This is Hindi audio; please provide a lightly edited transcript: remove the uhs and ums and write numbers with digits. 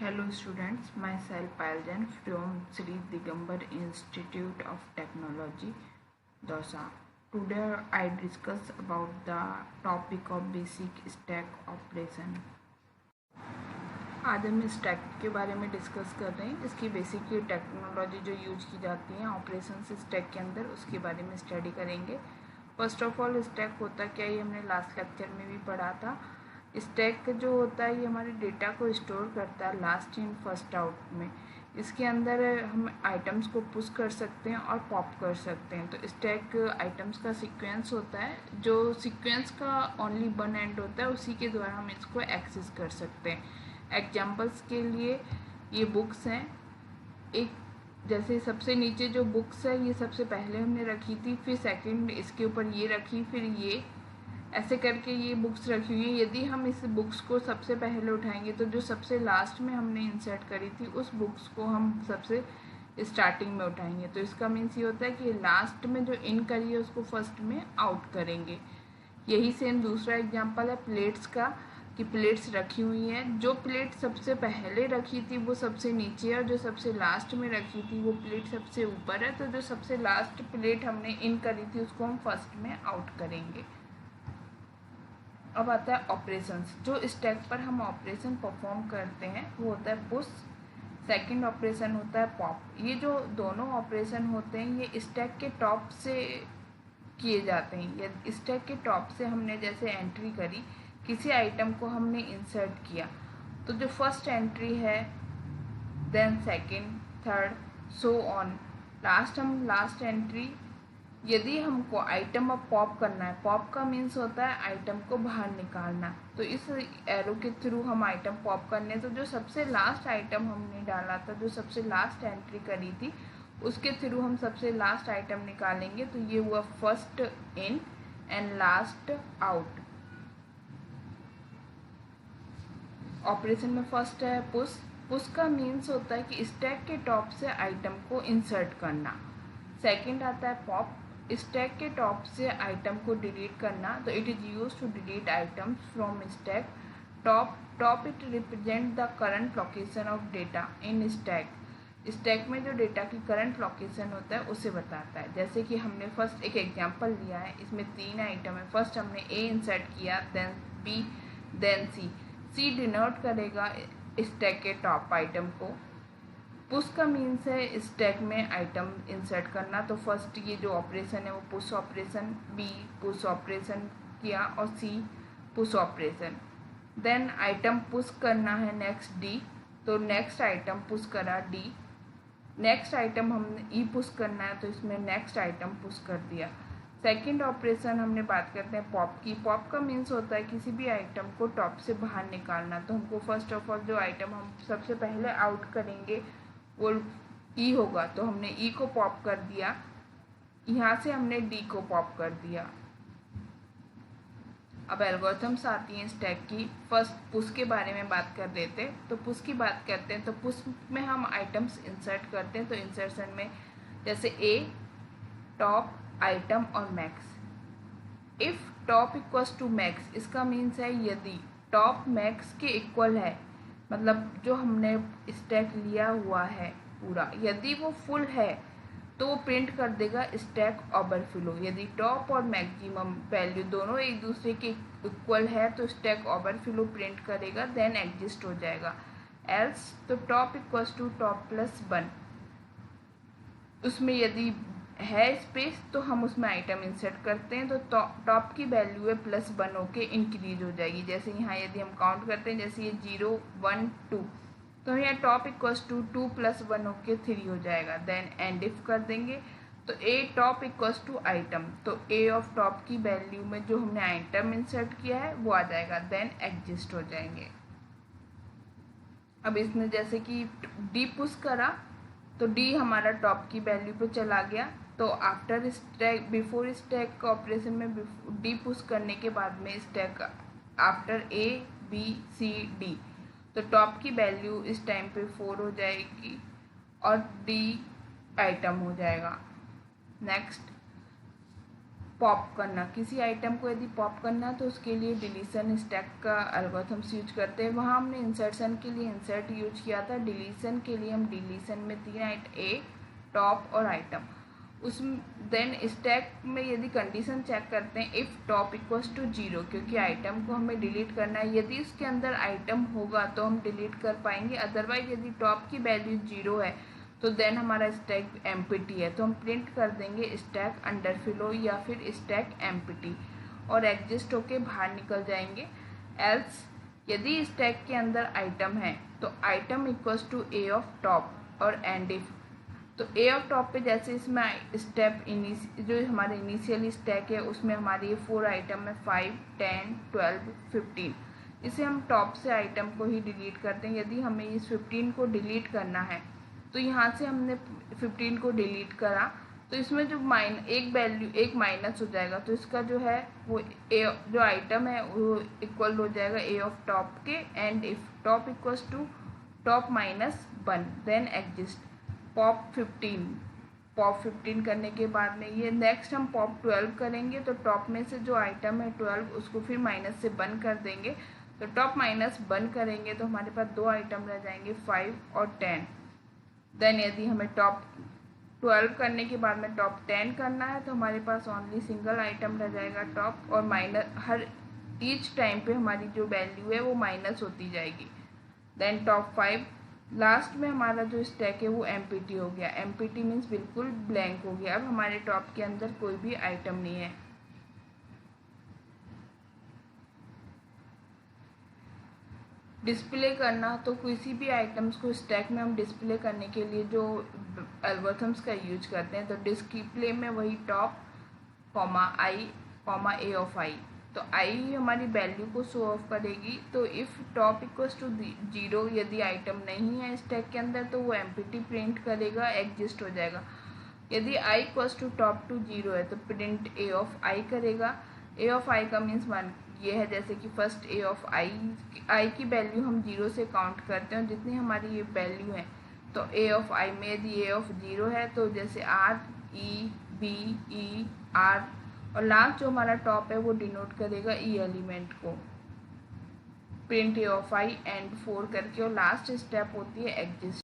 Hello students, myself Payaljan from Sri Digambar Institute of Technology, Dosa. Today I discuss about the topic of basic stack operation. आज हम स्टैक के बारे में डिस्कस कर रहे हैं। इसकी बेसिक टेक्नोलॉजी जो यूज की जाती है ऑपरेशन स्टैक के अंदर, उसके बारे में स्टडी करेंगे। फर्स्ट ऑफ ऑल स्टैक होता क्या है, ये हमने लास्ट लेक्चर में भी पढ़ा था। स्टैक जो होता है ये हमारे डेटा को स्टोर करता है लास्ट इन फर्स्ट आउट में। इसके अंदर हम आइटम्स को पुश कर सकते हैं और पॉप कर सकते हैं। तो स्टैक आइटम्स का सीक्वेंस होता है, जो सीक्वेंस का ओनली वन एंड होता है, उसी के द्वारा हम इसको एक्सेस कर सकते हैं। एग्जाम्पल्स के लिए ये बुक्स हैं। एक जैसे सबसे नीचे जो बुक्स है ये सबसे पहले हमने रखी थी, फिर सेकंड इसके ऊपर ये रखी, फिर ये ऐसे करके ये बुक्स रखी हुई हैं। यदि हम इस बुक्स को सबसे पहले उठाएंगे तो जो सबसे लास्ट में हमने इंसर्ट करी थी उस बुक्स को हम सबसे स्टार्टिंग में उठाएंगे। तो इसका मीन्स ये होता है कि लास्ट में जो इन करी है उसको फर्स्ट में आउट करेंगे। यही सेम दूसरा एग्जांपल है प्लेट्स का, कि प्लेट्स रखी हुई हैं। जो प्लेट सबसे पहले रखी थी वो सबसे नीचे है और जो सबसे लास्ट में रखी थी वो प्लेट सबसे ऊपर है। तो जो सबसे लास्ट प्लेट हमने इन करी थी उसको हम फर्स्ट में आउट करेंगे। अब आता है ऑपरेशंस। जो स्टैक पर हम ऑपरेशन परफॉर्म करते हैं वो होता है पुश, सेकंड ऑपरेशन होता है पॉप। ये जो दोनों ऑपरेशन होते हैं ये स्टैक के टॉप से किए जाते हैं। या स्टैक के टॉप से हमने जैसे एंट्री करी, किसी आइटम को हमने इंसर्ट किया, तो जो फर्स्ट एंट्री है, then second, third, so on, last entry. यदि हमको आइटम अब पॉप करना है, पॉप का मीन्स होता है आइटम को बाहर निकालना, तो इस एरो के थ्रू हम आइटम पॉप करने, तो जो सबसे लास्ट आइटम हमने डाला था, जो सबसे लास्ट एंट्री करी थी, उसके थ्रू हम सबसे लास्ट आइटम निकालेंगे। तो ये हुआ first in and last out. Operation में फर्स्ट है पुश। पुश का मीन्स होता है कि स्टैक के टॉप से आइटम को इंसर्ट करना। सेकंड आता है पॉप, स्टैक के टॉप से आइटम को डिलीट करना। तो it is use to delete items from stack. Top it represent the current location of data in stack. Stack में जो डेटा की करंट लोकेशन होता है उसे बताता है। जैसे कि हमने फर्स्ट एक एग्जांपल लिया है, इसमें 3 आइटम है। फर्स्ट हमने ए इंसर्ट किया, then B, then C. C denote करेगा स्टैक के टॉप आइटम को। पुश का मीन्स है स्टैक में आइटम इंसर्ट करना। तो फर्स्ट ये जो ऑपरेशन है वो push operation, B push operation किया और C push operation. Then item push करना है नेक्स्ट डी, तो नेक्स्ट आइटम पुश करा डी। नेक्स्ट आइटम हमने ई पुश करना है, तो इसमें नेक्स्ट आइटम पुश कर दिया। सेकंड ऑपरेशन हमने बात करते हैं पॉप की। पॉप का मीन्स होता है किसी भी आइटम को टॉप से बाहर निकालना। तो हमको फर्स्ट ऑफ ऑल जो आइटम हम सबसे पहले आउट करेंगे वो ई होगा, तो हमने ई को पॉप कर दिया, यहाँ से हमने डी को पॉप कर दिया। अब एल्गोरिथम्स आती हैं स्टैक की। फर्स्ट पुश के बारे में बात कर देते हैं। तो पुश की बात करते हैं, तो पुश में हम आइटम्स इंसर्ट करते हैं। तो इंसर्शन में जैसे ए, टॉप, आइटम और max. If top equals to max, इसका मीन्स है यदि टॉप मैक्स के इक्वल है, मतलब जो हमने स्टैक लिया हुआ है पूरा, यदि वो फुल है तो वो प्रिंट कर देगा स्टैक ओवरफ्लो। यदि टॉप और मैक्सिमम वैल्यू दोनों एक दूसरे के इक्वल है तो स्टैक ओवरफ्लो प्रिंट करेगा, देन एग्जिस्ट हो जाएगा। एल्स तो top equals to top plus 1, उसमें यदि है स्पेस तो हम उसमें आइटम इंसर्ट करते हैं, तो टॉप की वैल्यू है +1 होके इंक्रीज हो जाएगी। जैसे यहाँ यदि हम काउंट करते हैं, जैसे ये 0 1 2, तो यहाँ टॉप इक्वल्स टू 2 + 1 होके 3 हो जाएगा। देन एंड इफ कर देंगे तो ए टॉप इक्वल्स टू आइटम, तो ए ऑफ टॉप की वैल्यू में जो हमने आइटम इंसर्ट किया है वो आ जाएगा, देन एग्जिस्ट हो जाएंगे। अब इसने जैसे कि डी पुश करा तो डी हमारा टॉप की वैल्यू पे चला गया। तो after stack, before stack operation में डी पुश करने के बाद में stack after A B C D, तो टॉप की वैल्यू इस टाइम पे 4 हो जाएगी और डी आइटम हो जाएगा। नेक्स्ट पॉप करना, किसी आइटम को यदि पॉप करना है तो उसके लिए डिलीशन स्टैक का एल्गोरिथम्स यूज करते हैं। वहाँ हमने इंसर्शन के लिए इंसर्ट यूज किया था, डिलीशन के लिए हम डिलीशन में 3 आइटम ए, टॉप और आइटम। उस देन स्टैक में यदि कंडीशन चेक करते हैं इफ़ टॉप इक्वल्स टू 0, क्योंकि आइटम को हमें डिलीट करना है। यदि उसके अंदर आइटम होगा तो हम डिलीट कर पाएंगे, अदरवाइज यदि टॉप की वैल्यू 0 है तो देन हमारा स्टैक एम्प्टी है, तो हम प्रिंट कर देंगे स्टैक अंडरफ्लो या फिर स्टैक एम्प्टी और एग्जिस्ट होके बाहर निकल जाएंगे। एल्स यदि स्टैक के अंदर आइटम है तो item equals to A of top और एंड इफ, तो ए ऑफ टॉप पे जैसे इसमें स्टेप जो हमारे इनिशियल स्टैक है उसमें हमारी ये 4 आइटम है 5, 10, 12, 15। इसे हम टॉप से आइटम को ही डिलीट करते हैं। यदि हमें इस 15 को डिलीट करना है तो यहाँ से हमने 15 को डिलीट करा तो इसमें जो एक माइनस हो जाएगा, तो इसका जो है वो जो आइटम है वो इक्वल हो जाएगा ए ऑफ टॉप के। End if top equals to top minus 1 then exist pop 15 करने के बाद में ये नेक्स्ट हम पॉप 12 करेंगे, तो टॉप में से जो आइटम है 12 उसको फिर माइनस से 1 कर देंगे, तो टॉप माइनस 1 करेंगे तो हमारे पास 2 आइटम रह जाएंगे 5 और 10। देन यदि हमें टॉप 12 करने के बाद में टॉप 10 करना है तो हमारे पास ओनली सिंगल आइटम रह जाएगा टॉप, और माइनस हर ईच टाइम पे हमारी जो वैल्यू है वो माइनस होती जाएगी। देन टॉप 5 लास्ट में हमारा जो स्टैक है वो एम्प्टी हो गया। एम्प्टी मीन्स बिल्कुल ब्लैंक हो गया, अब हमारे टॉप के अंदर कोई भी आइटम नहीं है। डिस्प्ले करना, तो किसी भी आइटम्स को स्टैक में हम डिस्प्ले करने के लिए जो एल्गोरिथम्स का यूज करते हैं, तो डिस्प्ले में वही top comma I comma A of I, तो आई हमारी वैल्यू को शो ऑफ करेगी। तो इफ़ टॉप इक्वल्स टू 0 यदि आइटम नहीं है स्टैक के अंदर तो वो एम्प्टी प्रिंट करेगा, एग्जिस्ट हो जाएगा। यदि I equals to top to 0 है तो प्रिंट ए ऑफ आई करेगा। ए ऑफ आई का मीन्स 1 ये है, जैसे कि फर्स्ट ए ऑफ आई की वैल्यू हम 0 से काउंट करते हैं, जितनी हमारी ये वैल्यू है तो ए ऑफ आई में यदि ए ऑफ 0 है तो जैसे R E B E R, और लास्ट जो हमारा टॉप है वो डिनोट करेगा ई एलिमेंट को। Print A of I and 4 करके, और लास्ट स्टेप होती है एग्जिस्ट।